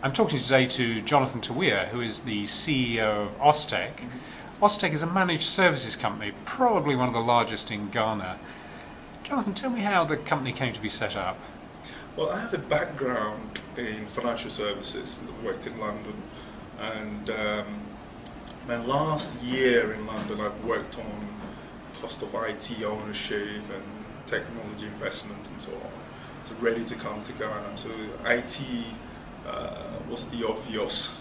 I'm talking today to Jonathan Tawiah, who is the CEO of Ostec. Ostec is a managed services company, probably one of the largest in Ghana. Jonathan, tell me how the company came to be set up. Well, I have a background in financial services. I worked in London, and my last year in London, I've worked on cost of IT ownership and technology investments and so on. So ready to come to Ghana. So IT was the obvious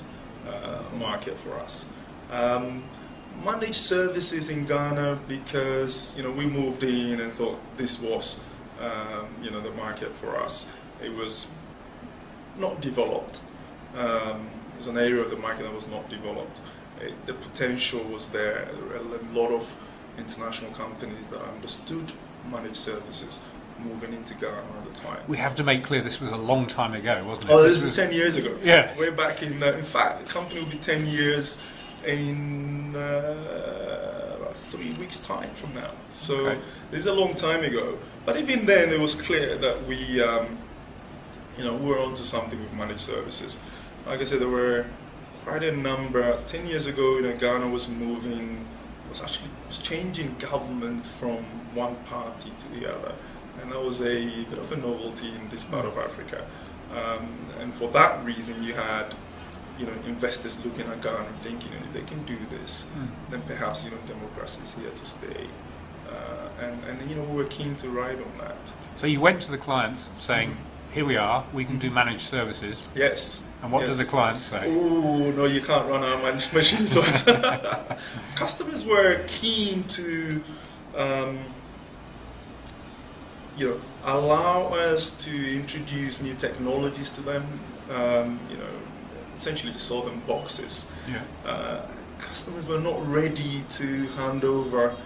market for us. Managed services in Ghana because we moved in and thought this was the market for us. It was not developed. It was an area of the market that was not developed. The potential was there. There were a lot of international companies that understood managed services moving into Ghana at the time. We have to make clear this was a long time ago, wasn't it? Oh, this is 10 years ago. Yes. Way back in fact, the company will be 10 years in about 3 weeks' time from now. So Okay. This is a long time ago. But even then, it was clear that we were onto something with managed services. Like I said, there were quite a number. 10 years ago, Ghana was changing government from one party to the other. And that was a bit of a novelty in this part of Africa. And for that reason, you had investors looking at Ghana and thinking, if they can do this, then perhaps democracy is here to stay. And we were keen to ride on that. So you went to the clients saying, here we are, we can do managed services. Yes. And what yes. did the clients say? Oh, no, you can't run our managed machines. Customers were keen to allow us to introduce new technologies to them. Essentially to sell them boxes. Yeah. Customers were not ready to hand over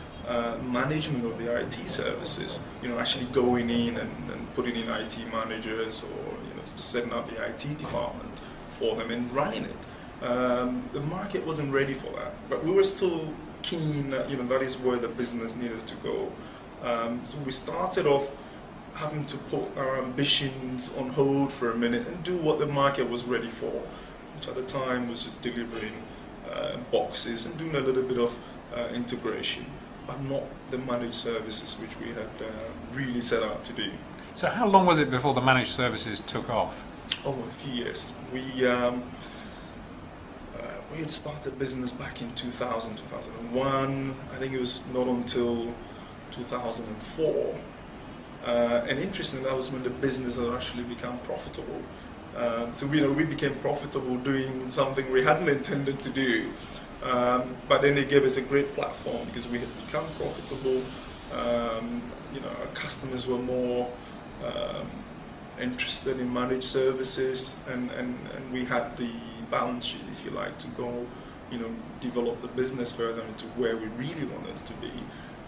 management of the IT services. Actually going in and putting in IT managers or just setting up the IT department for them and running it. The market wasn't ready for that, but we were still keen that that is where the business needed to go. So we started off having to put our ambitions on hold for a minute and do what the market was ready for, which at the time was just delivering boxes and doing a little bit of integration, but not the managed services which we had really set out to do. So how long was it before the managed services took off? Oh, a few years. We had started business back in 2000, 2001. I think it was not until 2004. And interestingly, that was when the business had actually become profitable. So we became profitable doing something we hadn't intended to do. But then it gave us a great platform because we had become profitable. Our customers were more interested in managed services, and we had the balance sheet, if you like, to go, develop the business further into where we really wanted it to be.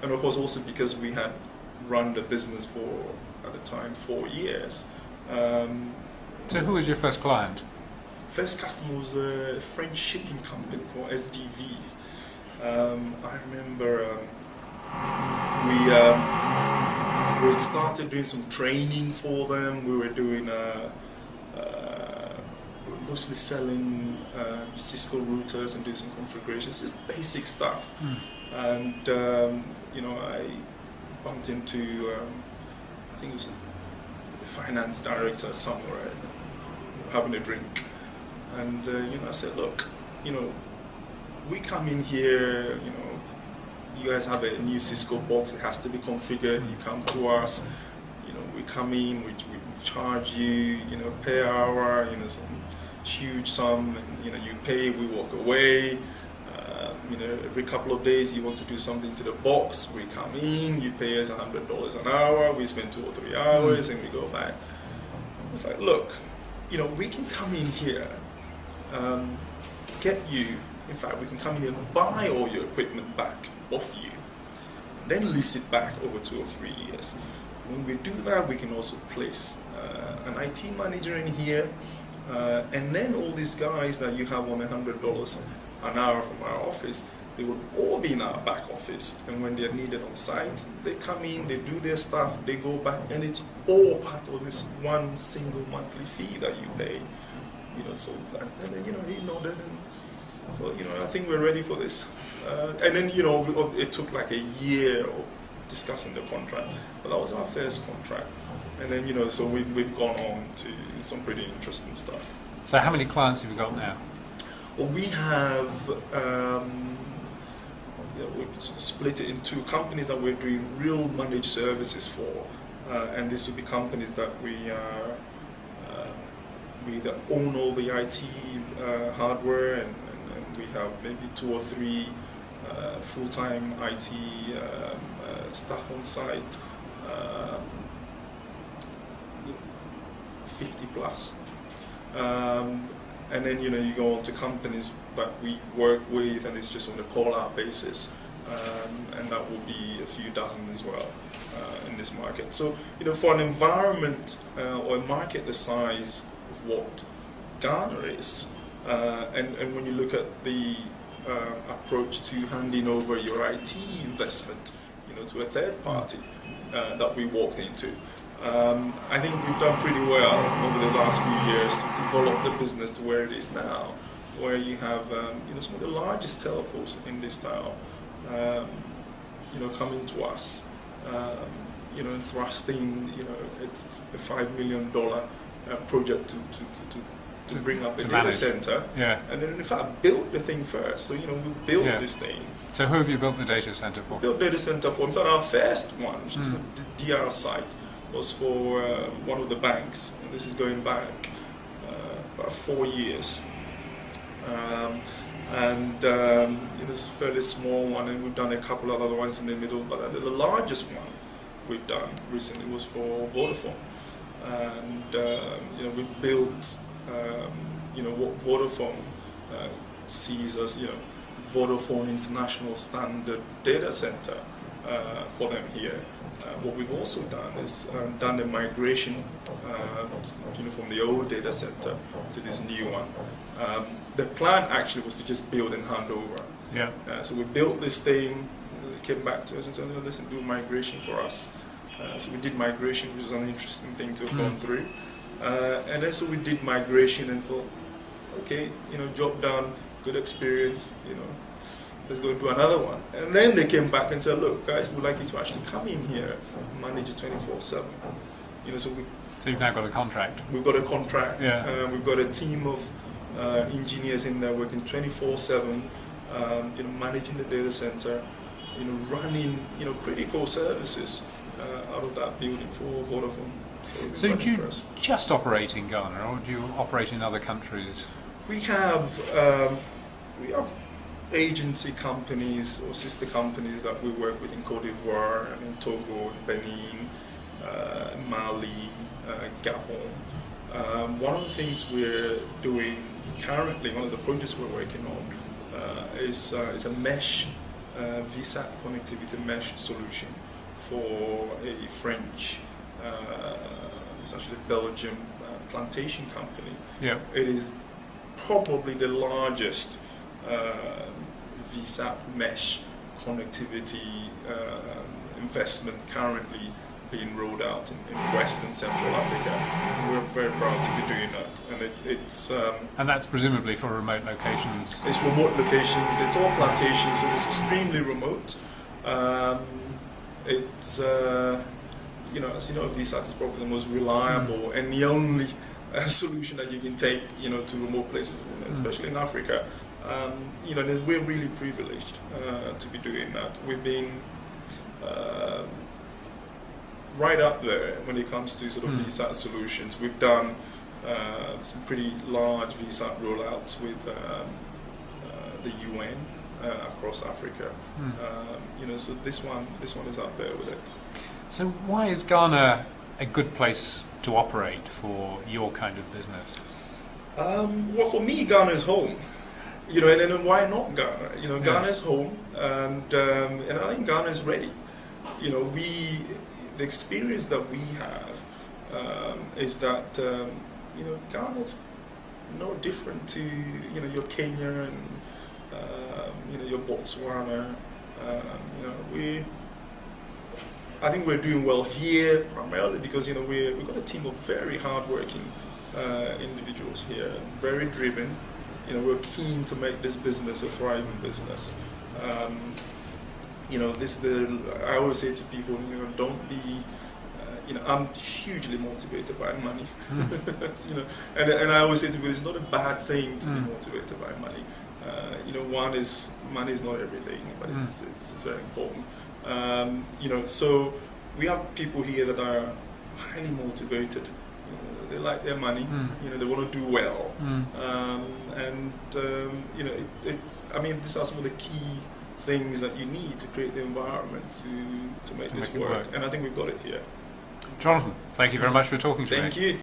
And of course, also because we had run the business for, at the time, 4 years. So who was your first client? First customer was a French shipping company called SDV. I remember we had started doing some training for them. We were doing mostly selling Cisco routers and doing some configurations, just basic stuff. And I bumped into I think it was the finance director somewhere having a drink, and I said, look, we come in here, you guys have a new Cisco box, it has to be configured, you come to us, we come in, we charge you, per hour, some huge sum, and you pay, we walk away. Every couple of days you want to do something to the box, we come in, you pay us $100 an hour, we spend 2 or 3 hours and we go back. I was like, look, we can come in here, get you, in fact we can come in and buy all your equipment back off you, then lease it back over 2 or 3 years. When we do that, we can also place an IT manager in here, and then all these guys that you have on $100 an hour from our office, they would all be in our back office, and when they're needed on site, they come in, they do their stuff, they go back, and it's all part of this one single monthly fee that you pay. So and then he nodded and thought, I think we're ready for this. And then it took like a year of discussing the contract, but that was our first contract. And then so we've gone on to some pretty interesting stuff. So how many clients have you got now? Well, we have we sort of split it into companies that we're doing real managed services for, and these will be companies that we that own all the IT hardware, and we have maybe 2 or 3 full-time IT staff on site, 50 plus. And then you go on to companies that we work with, and it's just on a call-out basis, and that will be a few dozen as well in this market. So for an environment or a market the size of what Ghana is, and when you look at the approach to handing over your IT investment, to a third party that we walked into. I think we've done pretty well over the last few years to develop the business to where it is now, where you have some of the largest telcos in this town, coming to us, and thrusting, it's a $5 million project to bring up a data center. Yeah. And then in fact built the thing first. So we built this thing. So who have you built the data center for? Built data center for. In fact, our first one, which is the DR site, was for one of the banks, and this is going back about 4 years. It's a fairly small one, and we've done a couple of other ones in the middle, but the largest one we've done recently was for Vodafone. And we've built what Vodafone sees as Vodafone International Standard Data Center for them here. What we've also done is done a migration from the old data center to this new one. The plan actually was to just build and hand over. Yeah. So we built this thing, came back to us and said, listen, do migration for us. So we did migration, which was an interesting thing to have gone through. And then so we did migration and thought, okay, job done, good experience, let's go and do another one. And then they came back and said, look, guys, we'd like you to actually come in here and manage it 24/7. So you've now got a contract. We've got a contract. Yeah. We've got a team of engineers in there working 24/7, managing the data center, running, critical services out of that building for Vodafone. So do you just operate in Ghana, or do you operate in other countries? We have agency companies or sister companies that we work with in Cote d'Ivoire, and in Togo, Benin, Mali, Gabon. One of the things we're doing currently, one of the projects we're working on, is a mesh, VSAT connectivity mesh solution for a French, it's actually a Belgian plantation company. Yeah. It is probably the largest VSAT mesh connectivity investment currently being rolled out in West and Central Africa. We're very proud to be doing that, and it's and that's presumably for remote locations. It's remote locations. It's all plantations, so it's extremely remote. It's as you know, VSAT is probably the most reliable and the only solution that you can take, to remote places, especially in Africa. We're really privileged to be doing that. We've been right up there when it comes to sort of VSAT solutions. We've done some pretty large VSAT rollouts with the UN across Africa. So this one is up there with it. So why is Ghana a good place to operate for your kind of business? Well, for me, Ghana is home. And then why not Ghana? Ghana is home, and I think Ghana is ready. The experience that we have is that Ghana is no different to your Kenya and your Botswana. I think we're doing well here primarily because we've got a team of very hardworking individuals here, very driven. You know, we're keen to make this business a thriving business. You know, I always say to people, you know, don't be, you know, I'm hugely motivated by money. You know, and I always say to people, it's not a bad thing to be motivated by money. You know, money is not everything, but it's very important. You know, so we have people here that are highly motivated. They like their money. You know, they want to do well. You know, I mean, these are some of the key things that you need to create the environment to make this work. And I think we've got it here. Jonathan, thank you very much for talking to me. Thank you.